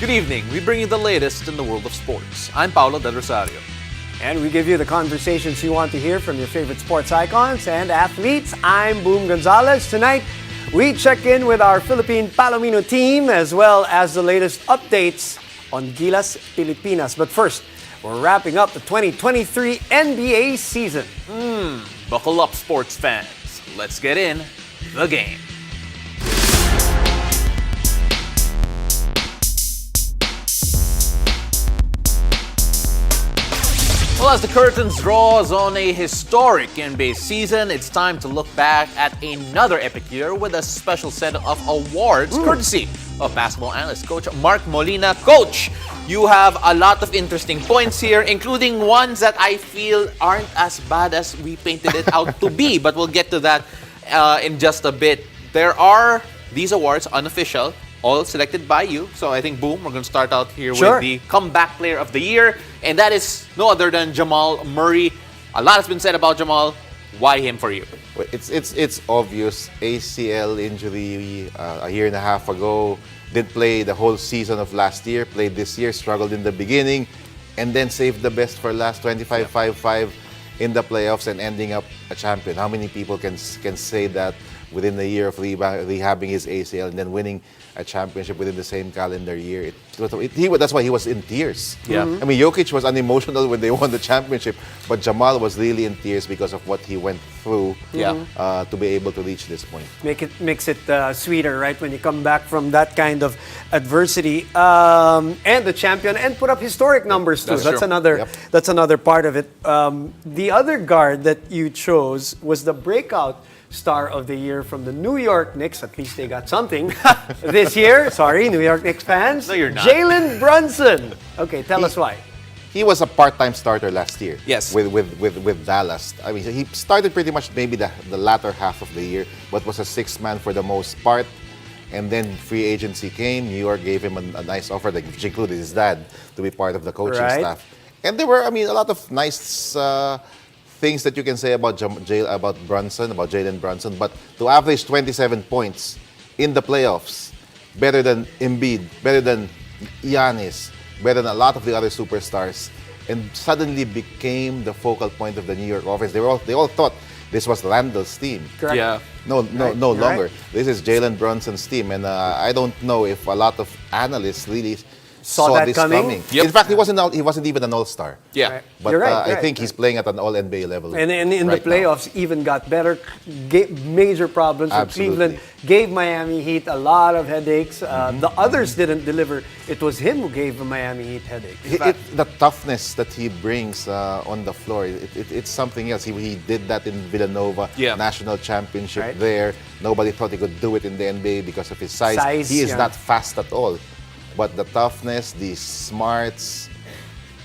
Good evening. We bring you the latest in the world of sports. I'm Paolo Del Rosario. And we give you the conversations you want to hear from your favorite sports icons and athletes. I'm Boom Gonzalez. Tonight, we check in with our Philippine Palomino team as well as the latest updates on Gilas, Pilipinas. But first, we're wrapping up the 2023 NBA season. Buckle up, sports fans. Let's get in the game. Well, as the curtains draws on a historic NBA season, it's time to look back at another epic year with a special set of awards courtesy of basketball analyst Coach Mark Molina. Coach, you have a lot of interesting points here, including ones that I feel aren't as bad as we painted it out to be, but we'll get to that in just a bit. There are these awards, unofficial, all selected by you. So I think, Boom, we're going to start out here with the Comeback Player of the Year. And that is no other than Jamal Murray. A lot has been said about Jamal. Why him for you? Well, it's obvious. ACL injury a year and a half ago. Didn't play the whole season of last year. Played this year. Struggled in the beginning. And then saved the best for last 25-5-5 in the playoffs and ending up a champion. How many people can say that within a year of rehabbing his ACL and then winning a championship within the same calendar year? That's why he was in tears. Yeah. I mean, Jokic was unemotional when they won the championship, but Jamal was really in tears because of what he went through to be able to reach this point. Makes it sweeter, right, when you come back from that kind of adversity and the champion and put up historic numbers too. That's another part of it. The other guard that you chose was the breakout Star of the Year from the New York Knicks. At least they got something this year. Sorry, New York Knicks fans. No, you're not. Jalen Brunson. Okay, tell us why. He was a part-time starter last year. Yes. With Dallas. I mean, he started pretty much maybe the latter half of the year, but was a sixth man for the most part. And then free agency came. New York gave him a nice offer, which included his dad, to be part of the coaching staff. And there were, a lot of nice things that you can say about Jalen Brunson, but to average 27 points in the playoffs, better than Embiid, better than Giannis, better than a lot of the other superstars, and suddenly became the focal point of the New York offense. They all thought this was Randall's team. Correct. Yeah. No longer. This is Jalen Brunson's team, and I don't know if a lot of analysts really saw this coming. Yep. In fact, he wasn't even an all-star. Yeah. Right. But You're right, I think he's playing at an all-NBA level. And in right the playoffs, even got better. Major problems with Absolutely. Cleveland. Gave Miami Heat a lot of headaches. The others didn't deliver. It was him who gave the Miami Heat headaches. The toughness that he brings on the floor, it's something else. He did that in Villanova, national championship there. Nobody thought he could do it in the NBA because of his size. He is not fast at all. But the toughness, the smarts,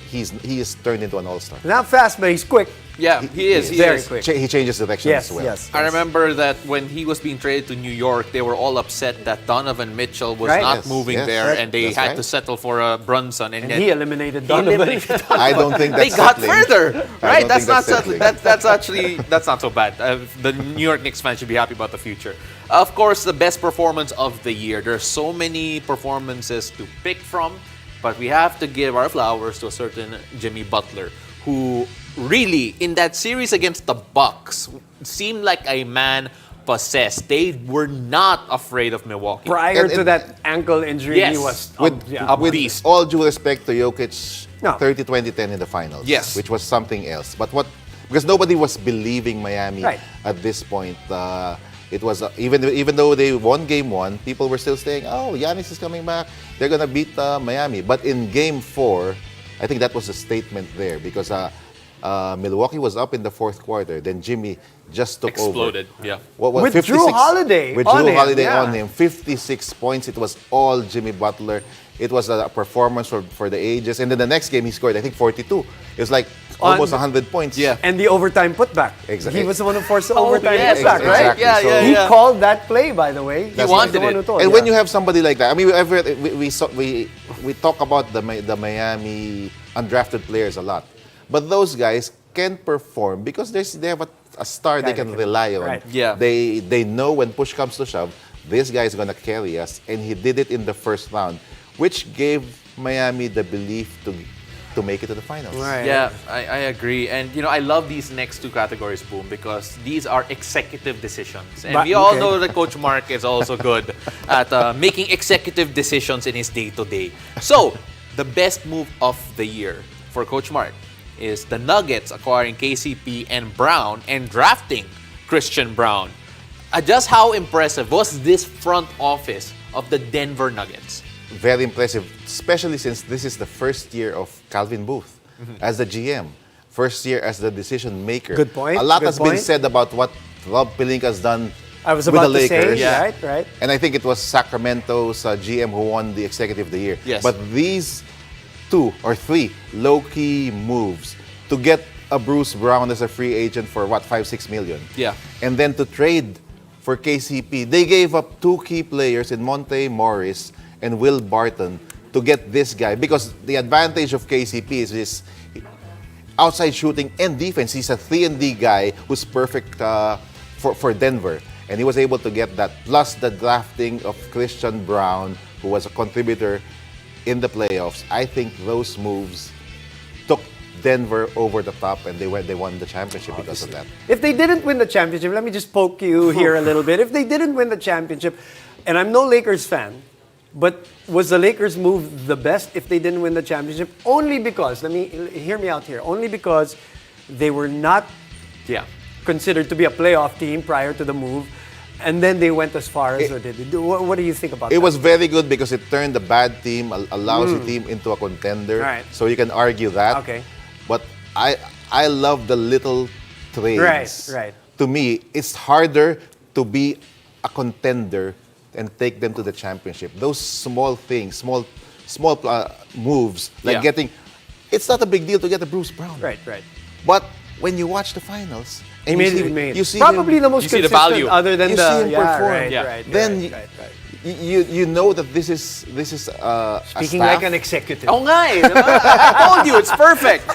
he is turned into an all-star. Not fast, but he's quick. Yeah, he is. Very quick. He changes direction as well. Yes. I remember that when he was being traded to New York, they were all upset that Donovan Mitchell was not moving there, and they had to settle for Brunson. And he eliminated Donovan. I don't think that's they got settling. further, right? That's not settling. that's not so bad. The New York Knicks fans should be happy about the future. Of course, the best performance of the year. There's so many performances to pick from, but we have to give our flowers to a certain Jimmy Butler, who really, in that series against the Bucks, seemed like a man possessed. They were not afraid of Milwaukee. Prior to that ankle injury, he was with beast. all due respect to Jokic, No. 30-20-10 in the finals. Yes. Which was something else. But because nobody was believing Miami at this point. It was even though they won Game 1, people were still saying, "Oh, Giannis is coming back. They're gonna beat Miami." But in Game 4, I think that was a statement there because Milwaukee was up in the fourth quarter. Then Jimmy just took Exploded. over. Yeah. With Drew Holiday on him. 56 points. It was all Jimmy Butler. It was a performance for the ages. And then the next game he scored, I think 42. It was like almost 100 points. Yeah. And the overtime putback. Exactly. He was the one who forced the overtime putback, right? Exactly. So He called that play, by the way. He wanted it. And when you have somebody like that, I mean, we talk about the Miami undrafted players a lot, but those guys can perform because they have a star they can rely on. Right. Yeah. They know when push comes to shove, this guy is gonna carry us, and he did it in the first round which gave Miami the belief to make it to the finals. Right. Yeah, I agree. And, I love these next two categories, Boom, because these are executive decisions. And we all know that Coach Mark is also good at making executive decisions in his day-to-day. So, the best move of the year for Coach Mark is the Nuggets acquiring KCP and Brown and drafting Christian Brown. Just how impressive was this front office of the Denver Nuggets? Very impressive, especially since this is the first year of Calvin Booth as the GM. First year as the decision maker. Good point. A lot Good has been said about what Rob Pelinka has done I was with about the to Lakers. say, right. And I think it was Sacramento's GM who won the Executive of the Year. Yes. But these 2 or 3 low-key moves to get a Bruce Brown as a free agent for what, 5-6 million? Yeah. And then to trade for KCP, they gave up 2 key players in Monte Morris and Will Barton to get this guy, because the advantage of KCP is his outside shooting and defense. He's a 3-and-D guy who's perfect for Denver, and he was able to get that, plus the drafting of Christian Brown, who was a contributor in the playoffs. I think those moves took Denver over the top, and they won the championship because of that. If they didn't win the championship, let me just poke you here a little bit. If they didn't win the championship, and I'm no Lakers fan, but was the Lakers move the best if they didn't win the championship? Only because, hear me out here, only because they were not considered to be a playoff team prior to the move, and then they went as far as they did. What do you think about that? It was very good because it turned a bad team, a lousy team, into a contender. Right. So you can argue that. Okay. But I love the little trades. Right. To me, it's harder to be a contender and take them to the championship. Those small things, small moves, like getting... It's not a big deal to get a Bruce Brown. Right. But when you watch the finals, and you see probably him, the most you see the consistent value. other than You the see him perform. Right. Then you know that this is Speaking a like staff. an executive. Oh nga eh, diba? I told you, it's perfect.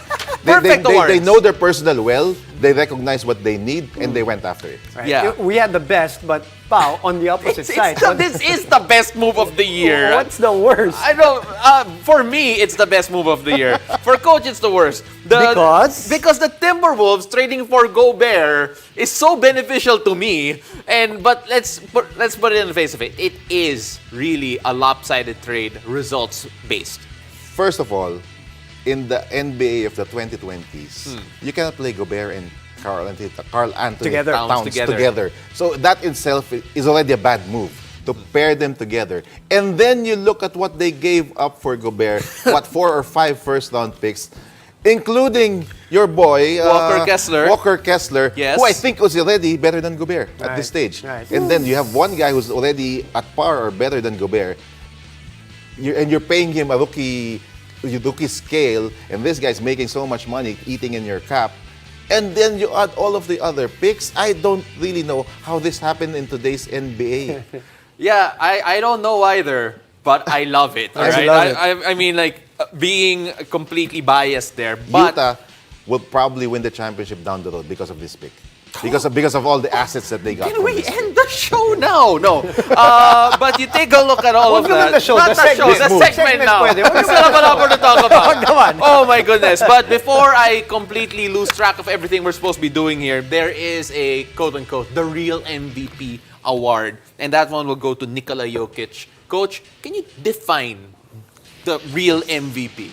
Perfect awards. They know their personnel well, they recognize what they need, and they went after it. Right. Yeah. We had the best, but Pao, on the opposite side. This is the best move of the year. What's the worst? I don't. For me, it's the best move of the year. For Coach, it's the worst. Because the Timberwolves trading for Gobert is so beneficial to me. But let's put it in the face of it. It is really a lopsided trade, results based. First of all, in the NBA of the 2020s, you cannot play Gobert and Carl Anthony Together. Towns together. So that itself is already a bad move, to pair them together. And then you look at what they gave up for Gobert, 4 or 5 first-round picks, including your boy, Walker Kessler. Yes. who I think was already better than Gobert at this stage. Right. And then you have one guy who's already at par or better than Gobert, and you're paying him a rookie scale, and this guy's making so much money eating in your cap, and then you add all of the other picks. I don't really know how this happened in today's NBA. Yeah, I don't know either, but I love it. I Right? love it. I mean, like, being completely biased there. But Utah will probably win the championship down the road because of this pick. Because of all the assets that they got. can from we this pick. end the show now? No. But you take a look at all of that. the show, Not the the show, segment. the Move. segment now. Pwede. We still have a lot more to talk about. Come on. Oh my goodness. But before I completely lose track of everything we're supposed to be doing here, there is a quote-unquote, the real MVP award. And that one will go to Nikola Jokic. Coach, can you define the real MVP?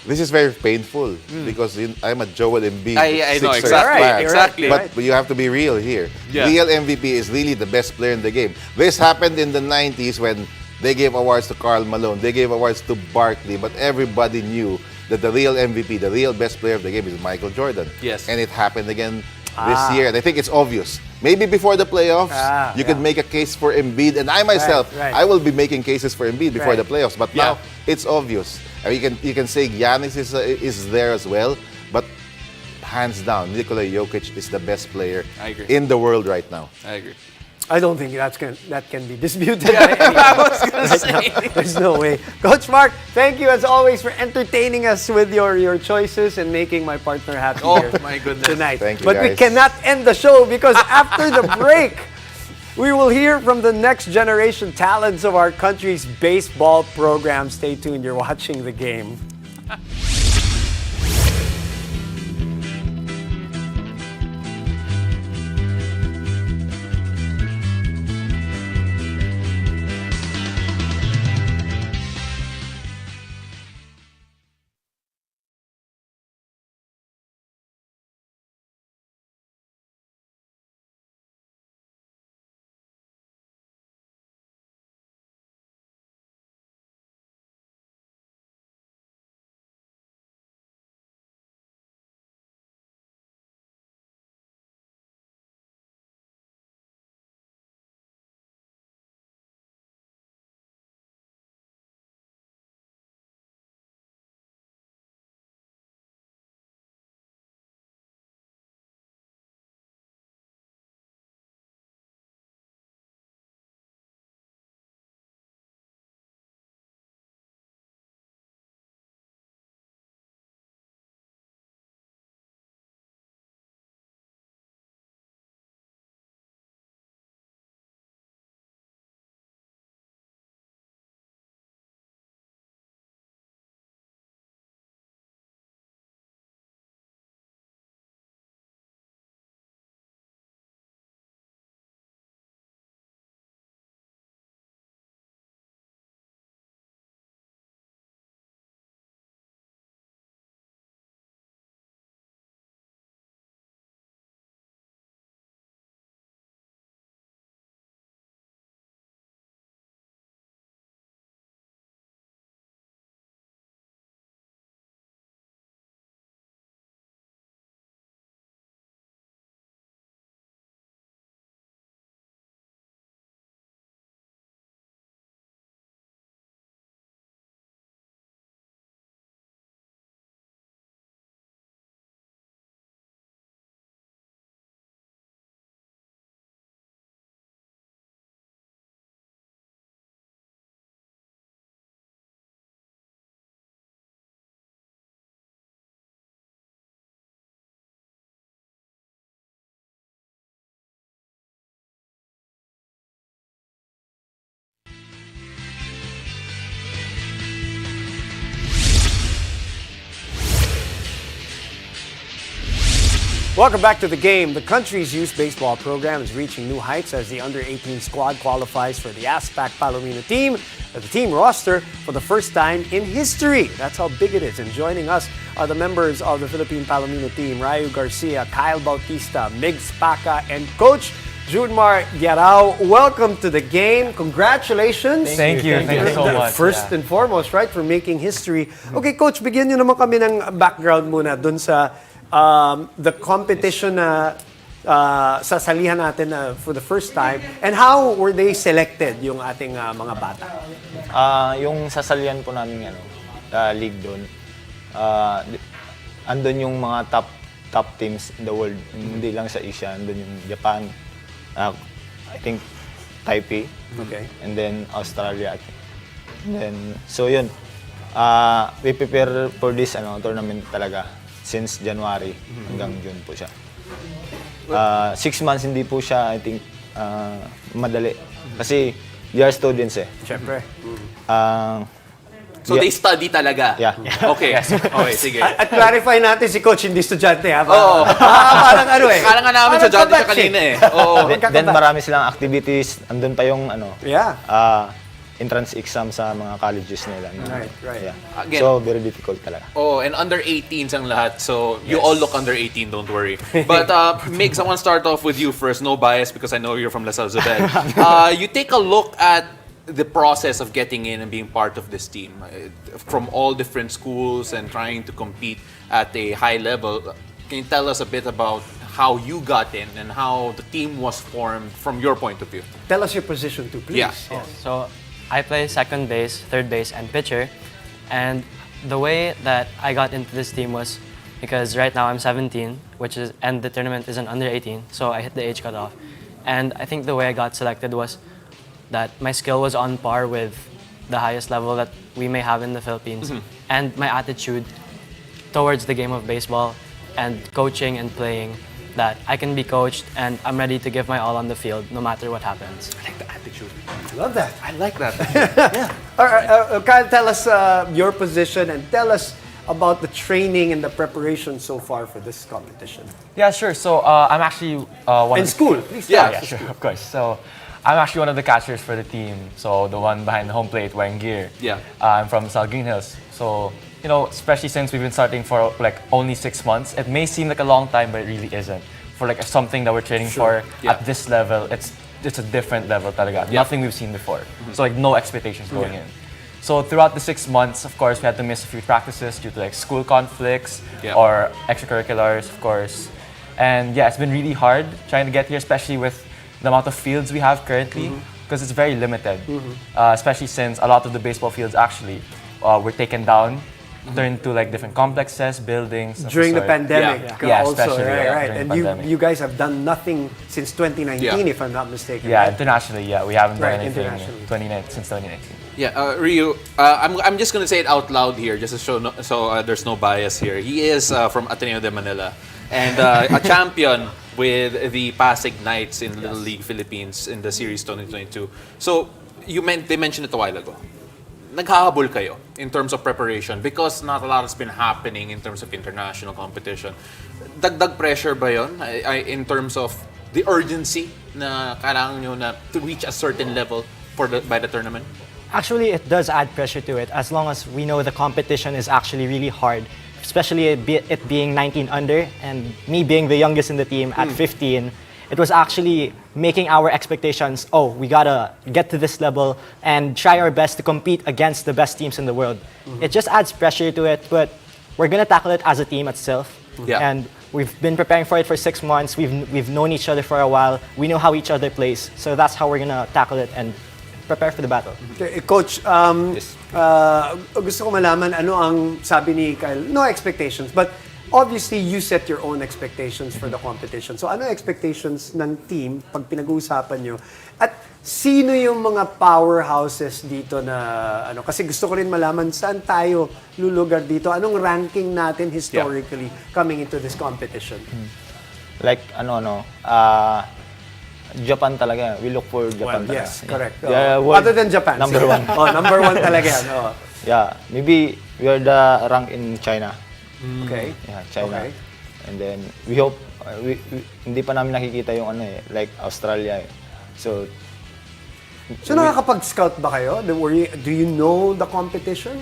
This is very painful because I'm a Joel Embiid. I know, Sixers exactly. fan. Exactly. But you have to be real here. Yeah. Real MVP is really the best player in the game. This happened in the 90s when they gave awards to Karl Malone. They gave awards to Barkley. But everybody knew that the real MVP, the real best player of the game is Michael Jordan. Yes. And it happened again this year. And I think it's obvious. Maybe before the playoffs, you could make a case for Embiid. And I myself, I will be making cases for Embiid before the playoffs. But now, it's obvious. I mean, you can say Giannis is there as well. But hands down, Nikola Jokic is the best player in the world right now. I agree. I don't think that can be disputed. I was going to say. There's no way. Coach Mark, thank you as always for entertaining us with your choices and making my partner happy here my goodness. tonight. Thank you, But we guys. cannot end the show because after the break, We will hear from the next generation talents of our country's baseball program. Stay tuned. You're watching The Game. Welcome back to The Game. The country's youth baseball program is reaching new heights as the under-18 squad qualifies for the ASPAC Palomino team, the team roster, for the first time in history. That's how big it is. And joining us are the members of the Philippine Palomino team, Ryu Garcia, Kyle Bautista, Migs Paca, and Coach Junmar Yarao. Welcome to The Game. Congratulations. Thank you so much. First and foremost, right, for making history. Okay, Coach, bigyan nyo naman kami ng background muna dun sa the competition na sasalihan natin for the first time, and how were they selected, yung ating mga bata? Yung sasalihan po namin league doon, andun yung mga top teams in the world, hindi lang sa Asia, andun yung Japan, I think Taipei, Okay. and then Australia, I think. And then, so yun, we prepare for this tournament talaga since January hanggang June po siya. 6 months hindi po siya, I think, madali. Kasi they are students eh. Siyempre. So they study talaga? Yeah. Okay. Okay, sige. At clarify natin, si Coach hindi estudyante, ha? Oo. Parang Kala nga namin sa dati siya kanina eh. Oo. Then marami silang activities, andun pa yung Yeah. entrance exam sa mga colleges nila. Right. Yeah. Again. So, very difficult talaga. Oh, and under 18s ang lahat. So, you all look under 18, don't worry. But, Migs, I want to start off with you first. No bias because I know you're from Lasal Zabel. You take a look at the process of getting in and being part of this team from all different schools and trying to compete at a high level. Can you tell us a bit about how you got in and how the team was formed from your point of view? Tell us your position too, please. Yeah. So I play second base, third base, and pitcher. And the way that I got into this team was because right now I'm 17, and the tournament is an under 18, so I hit the age cutoff. And I think the way I got selected was that my skill was on par with the highest level that we may have in the Philippines. And my attitude towards the game of baseball and coaching and playing that I can be coached and I'm ready to give my all on the field no matter what happens. I like the attitude. Love that. I like that. Yeah. All right, Kyle, tell us your position and tell us about the training and the preparation so far for this competition. Yeah, sure. So I'm actually one In of the school, please tell us. Yeah, sure, of course. So I'm actually one of the catchers for the team. So the one behind the home plate wearing gear. Yeah. I'm from South Green Hills. So, you know, especially since we've been starting for like only 6 months, it may seem like a long time, but it really isn't. For like something that we're training for Yeah. at this level, it's a different level talaga. Nothing we've seen before. So like no expectations going in. So throughout the 6 months, of course, we had to miss a few practices due to like school conflicts or extracurriculars, of course. And yeah, it's been really hard trying to get here, especially with the amount of fields we have currently, because it's very limited. Especially since a lot of the baseball fields actually were taken down, turned to like different complexes, buildings. of During the sort. pandemic, Yeah, also, especially, right? yeah, Right, during and the pandemic. you guys have done nothing since 2019, if I'm not mistaken. Yeah, right? internationally, yeah, we haven't done Right, anything internationally. since 2019. Yeah, Ryu, I'm just going to say it out loud here, just to show there's no bias here. He is from Ateneo de Manila and a champion with the Pasig Knights in Little League Philippines in the Series 2022. So, they mentioned it a while ago. Naghahabol kayo in terms of preparation because not a lot has been happening in terms of international competition. Dagdag pressure ba yun in terms of the urgency na kailangan nyo na to reach a certain level by the tournament? Actually, it does add pressure to it as long as we know the competition is actually really hard, especially it being 19 under and me being the youngest in the team at 15. It was actually making our expectations, we gotta get to this level and try our best to compete against the best teams in the world. It just adds pressure to it, but we're gonna tackle it as a team itself. Yeah. And we've been preparing for it for 6 months. We've known each other for a while. We know how each other plays. So that's how we're gonna tackle it and prepare for the battle. Okay, Coach, gusto ko malaman ano ang sabi ni Kyle. No expectations, but obviously you set your own expectations for the competition. So ano expectations ng team pag pinag-uusapan nyo? At sino yung mga powerhouses dito na ano? Kasi gusto ko rin malaman saan tayo lulugar dito. Anong ranking natin historically coming into this competition? Like, Japan talaga. We look for Japan talaga. Yes, correct. Yeah, world Other than Japan. number sige. one. Number one talaga yan. Oh. Yeah, maybe we are the rank in China. Okay. Yeah, China. Okay. And then we hope hindi pa namin nakikita yung like Australia. So nakakapag-scout ba kayo? Do you know the competition?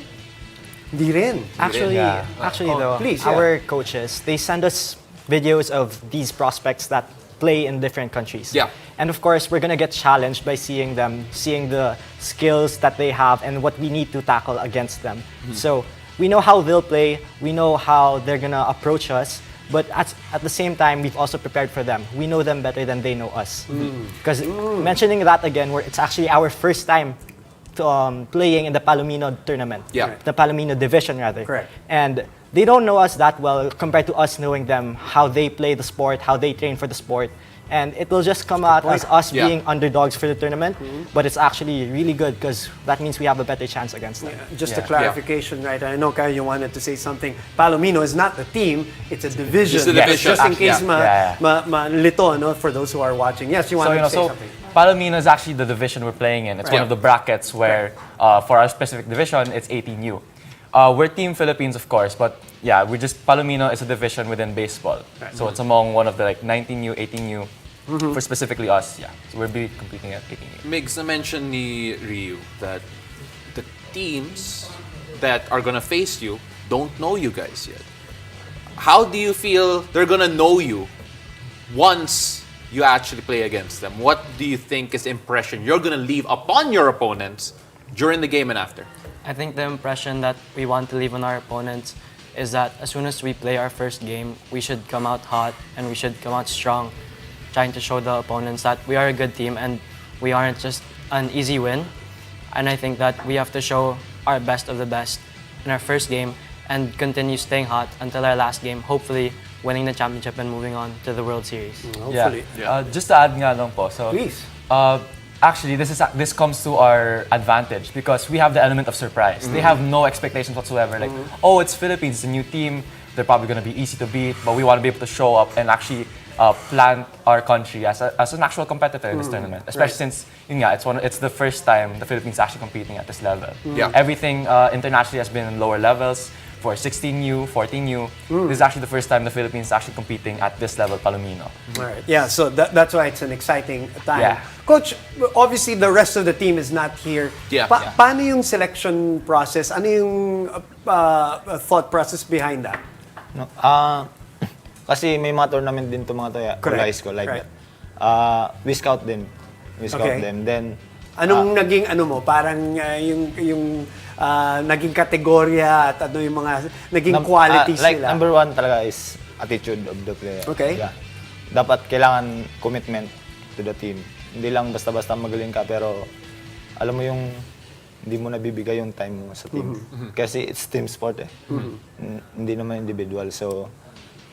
Hindi rin. Actually, though, please, our coaches, they send us videos of these prospects that play in different countries. Yeah. And of course, we're gonna get challenged by seeing them, seeing the skills that they have and what we need to tackle against them. So we know how they'll play, we know how they're gonna approach us, but at the same time, we've also prepared for them. We know them better than they know us. Because mentioning that again, it's actually our first time playing in the Palomino tournament. Yeah. The Palomino division, rather. Correct. And they don't know us that well compared to us knowing them, how they play the sport, how they train for the sport. And it will just come out as us being underdogs for the tournament, but it's actually really good because that means we have a better chance against them. Just a clarification, right? I know, Kyle, you wanted to say something. Palomino is not the team, it's a division. It's a division. Just in case Yeah. malito, no, for those who are watching. Yes, you wanted to say something. Palomino is actually the division we're playing in. It's one of the brackets where, for our specific division, it's 18U. We're Team Philippines, of course, but yeah, Palomino is a division within baseball. So it's among one of the like 19U, 18U, for specifically us, yeah. So we'll be competing at 18U. Migs, na-mention ni Ryu that the teams that are gonna face you don't know you guys yet. How do you feel they're gonna know you once you actually play against them? What do you think is the impression you're gonna leave upon your opponents during the game and after? I think the impression that we want to leave on our opponents is that as soon as we play our first game, we should come out hot and we should come out strong, trying to show the opponents that we are a good team and we aren't just an easy win. And I think that we have to show our best of the best in our first game and continue staying hot until our last game, hopefully winning the championship and moving on to the World Series. Hopefully. Just to add nga lang po, so Please. actually this comes to our advantage because we have the element of surprise. They have no expectations whatsoever. Like, it's Philippines, it's a new team. They're probably going to be easy to beat, but we want to be able to show up and actually plant our country as an actual competitor in this tournament. Especially since it's the first time the Philippines is actually competing at this level. Yeah. Everything internationally has been in lower levels. For 16U, 14U, this is actually the first time the Philippines is actually competing at this level, Palomino. Right. Yeah, so that's why it's an exciting time. Yeah. Coach, obviously the rest of the team is not here. Yeah. Paano yung selection process? Ano yung thought process behind that? No, kasi may mga tournament din to mga to, Correct. high school like Right. that. We scout them. We scout Okay. them. Then, Anong naging mo? Parang yung naging kategorya at ano yung mga naging qualities like nila? number one talaga is attitude of the player. Okay. Yeah. Dapat kailangan commitment to the team. Hindi lang basta-basta magaling ka pero alam mo yung hindi mo nabibigay yung time mo sa team. Kasi it's team sport eh. Hindi naman individual. So,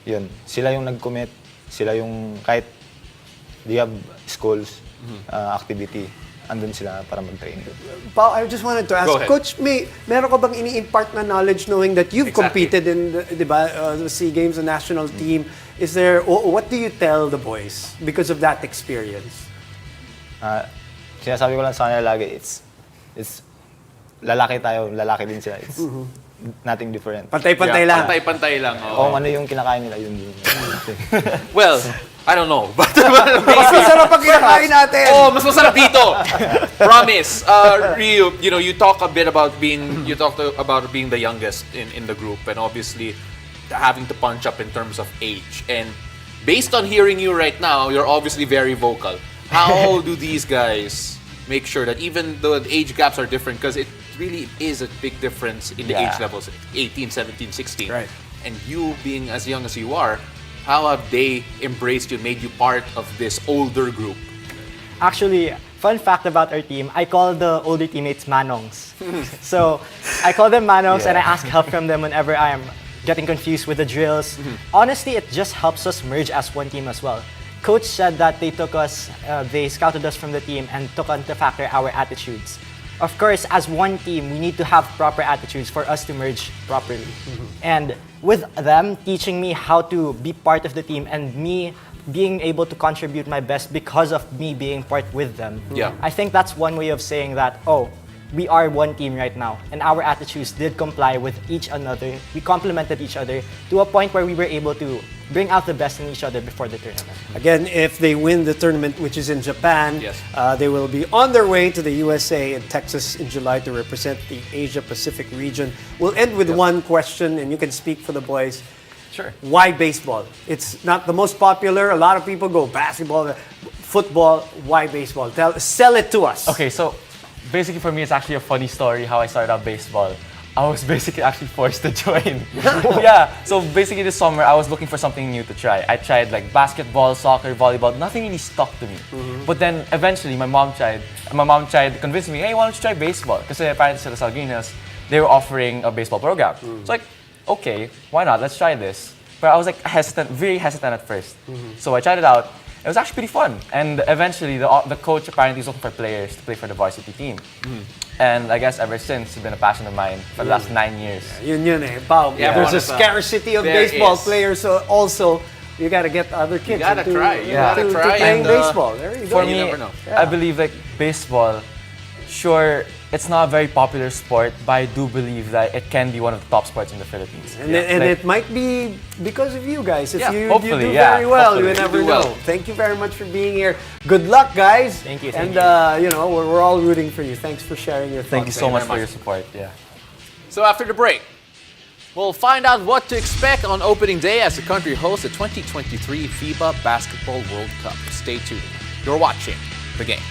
yun. Sila yung nag-commit. Sila yung kahit they have schools, activity, andun sila para mag-train. Pao, I just wanted to ask, Go ahead. Coach, meron ka bang ini-impart na knowledge knowing that you've Exactly. competed in the SEA Games, the national team? Is there, what do you tell the boys because of that experience? Sinasabi ko lang sa kanila lagi, it's lalaki tayo, lalaki din sila. It's nothing different. Pantay-pantay lang. Pantay-pantay lang. oo. Kung ano yung kinakain nila, yun din. Well, I don't know. But Mas masarap pag kinakain natin. Oh, mas masarap dito. Promise. Rio, you talked about being the youngest in the group, and obviously having to punch up in terms of age. And based on hearing you right now, you're obviously very vocal. How do these guys make sure that even though the age gaps are different, because it really is a big difference in the age levels, 18, 17, 16. Right. And you being as young as you are, how have they embraced you, made you part of this older group? Actually, fun fact about our team, I call the older teammates Manongs. So I call them Manongs and I ask help from them whenever I am getting confused with the drills. Honestly, it just helps us merge as one team as well. Coach said that they scouted us from the team and took into factor our attitudes. Of course, as one team, we need to have proper attitudes for us to merge properly. And with them teaching me how to be part of the team and me being able to contribute my best because of me being part with them. Yeah. I think that's one way of saying that, oh, we are one team right now. And our attitudes did comply with each another. We complemented each other to a point where we were able to bring out the best in each other before the tournament. Again, if they win the tournament, which is in Japan, Yes. they will be on their way to the USA and Texas in July to represent the Asia-Pacific region. We'll end with one question, and you can speak for the boys. Sure. Why baseball? It's not the most popular. A lot of people go basketball, football. Why baseball? Sell it to us. Okay, so basically for me, it's actually a funny story how I started out baseball. I was basically actually forced to join. Yeah, so basically this summer, I was looking for something new to try. I tried like basketball, soccer, volleyball. Nothing really stuck to me. But then eventually, my mom tried convincing me, hey, why don't you try baseball? Because apparently sa Lasal Gilas, they were offering a baseball program. So like, okay, why not? Let's try this. But I was like very hesitant at first. So I tried it out. It was actually pretty fun. And eventually, the coach apparently was looking for players to play for the varsity team. And I guess ever since, it's been a passion of mine for the last 9 years. Yun eh. Pao, Yeah, there's a everyone is, scarcity of there baseball is. players, so also you gotta get other kids gotta into, try. You gotta to try playing and, baseball. There you go. For You me, never know. I believe like baseball, sure, it's not a very popular sport, but I do believe that it can be one of the top sports in the Philippines. And, Like, it might be because of you guys. If Yeah, you hopefully, do yeah, very well, you hopefully. never Do know. well. Thank you very much for being here. Good luck, guys. Thank you, And thank you. we're all rooting for you. Thanks for sharing your Thank you thoughts. so much very for much. your support. Yeah. So after the break, we'll find out what to expect on opening day as the country hosts the 2023 FIBA Basketball World Cup. Stay tuned. You're watching The Game.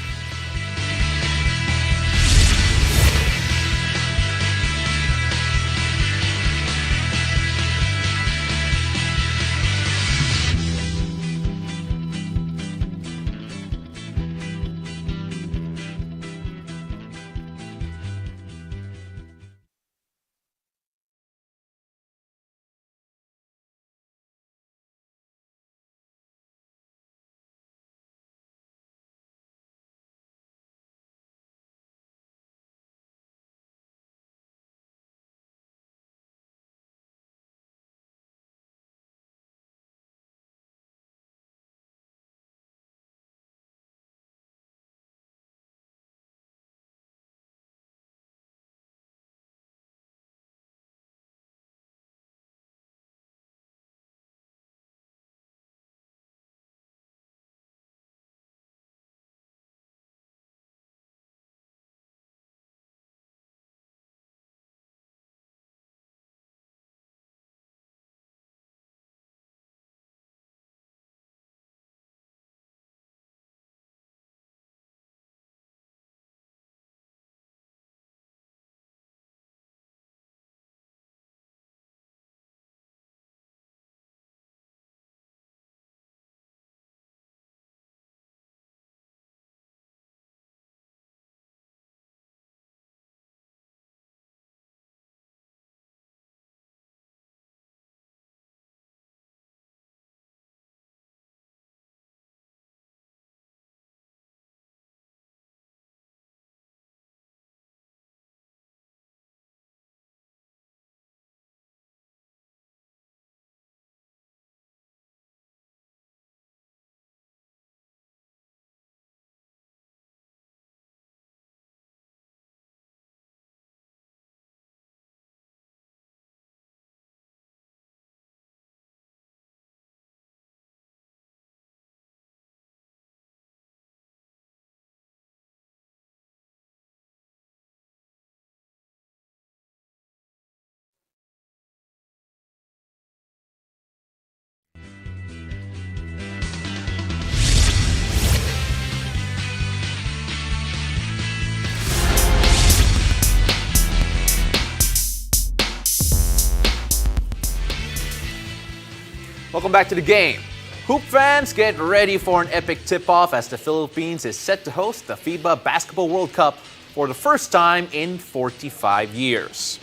back to the game. Hoop fans, get ready for an epic tip-off as the Philippines is set to host the FIBA Basketball World Cup for the first time in 45 years.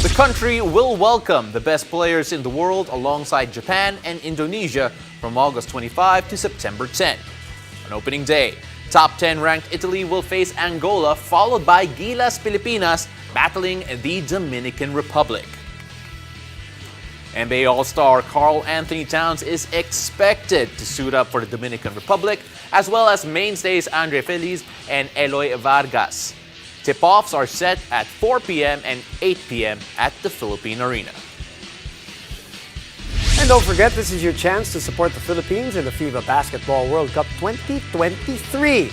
The country will welcome the best players in the world alongside Japan and Indonesia from August 25 to September 10. On opening day, top 10 ranked Italy will face Angola, followed by Gilas, Pilipinas, battling the Dominican Republic. NBA All-Star Karl Anthony Towns is expected to suit up for the Dominican Republic, as well as mainstays Andre Feliz and Eloy Vargas. Tip-offs are set at 4 p.m. and 8 p.m. at the Philippine Arena. And don't forget, this is your chance to support the Philippines in the FIBA Basketball World Cup 2023.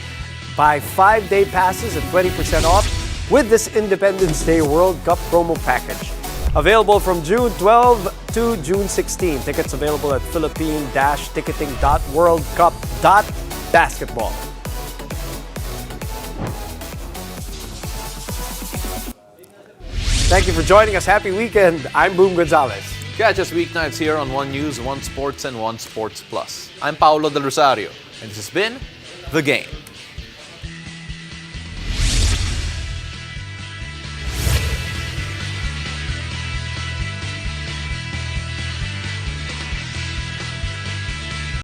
Buy 5-day passes at 20% off with this Independence Day World Cup promo package. Available from June 12 to June 16. Tickets available at philippine-ticketing.worldcup.basketball. Thank you for joining us. Happy weekend. I'm Boom Gonzalez. Catch us weeknights here on One News, One Sports, and One Sports Plus. I'm Paolo Del Rosario, and this has been The Game.